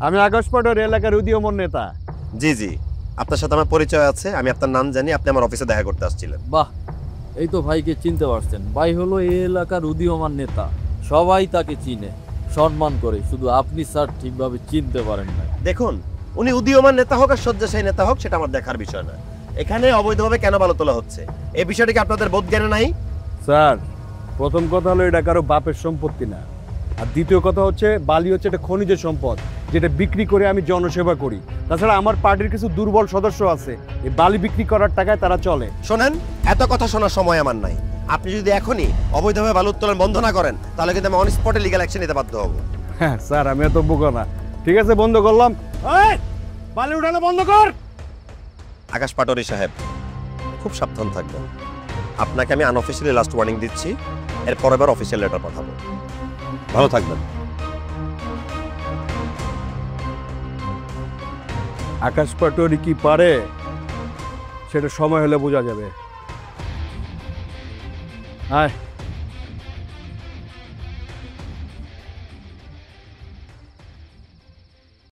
আমি আকাশ পাটোয়ারি এলাকার উদীয়মান নেতা। জি জি, আপনার সাথে আমার পরিচয় আছে, আমি আপনার নাম জানি, আপনি আমার অফিসে দেখা করতে আসছিলেন। বাহ, এই তো ভাইকে চিনতে পারছেন। ভাই হলো এই এলাকার উদীয়মান নেতা, সবাই তাকে চিনে, সম্মান করে। শুধু আপনি স্যার ঠিকভাবে চিনতে পারেন না। দেখুন, উনি উদীয়মান নেতা হোক আর শয্যাশায়ী নেতা হোক সেটা আমার দেখার বিষয় না। এখানে অবৈধভাবে কেন বালু তোলা হচ্ছে এই বিষয়টা কি আপনাদের বোধ জ্ঞানে নাই? স্যার, প্রথম কথা হলো এটা কারো বাপের সম্পত্তি না, আর দ্বিতীয় কথা হচ্ছে বালি হচ্ছে একটা খনিজ সম্পদ, যেটা বিক্রি করে আমি জনসেবা করি। তাছাড়া আমার পার্টির কিছু দুর্বল সদস্য আছে, এই বালি বিক্রি করার টাকায় তারা চলে। শোনেন, এত কথা শোনার সময় আমার নাই। আপনি যদি এখনই অবৈধভাবে বালু উত্তোলন বন্ধ না করেন তাহলে কিন্তু আমি অন স্পটে লিগ্যাল অ্যাকশন নিতে বাধ্য হব। হ্যাঁ স্যার, আমি এত বোকা না। ঠিক আছে, বন্ধ করলাম। এই, বালি উঠানো বন্ধ কর। আকাশ পাটোয়ারি সাহেব, খুব সাবধান থাকবেন। আপনাকে আমি আনঅফিসিয়ালি লাস্ট ওয়ার্নিং দিচ্ছি, এর পরের বার অফিসিয়াল লেটার পাঠাবো। ভালো থাকবেন। আকাশ পাটোয়ারি কি পারে সেটা সময় হলে বোঝা যাবে। আয়।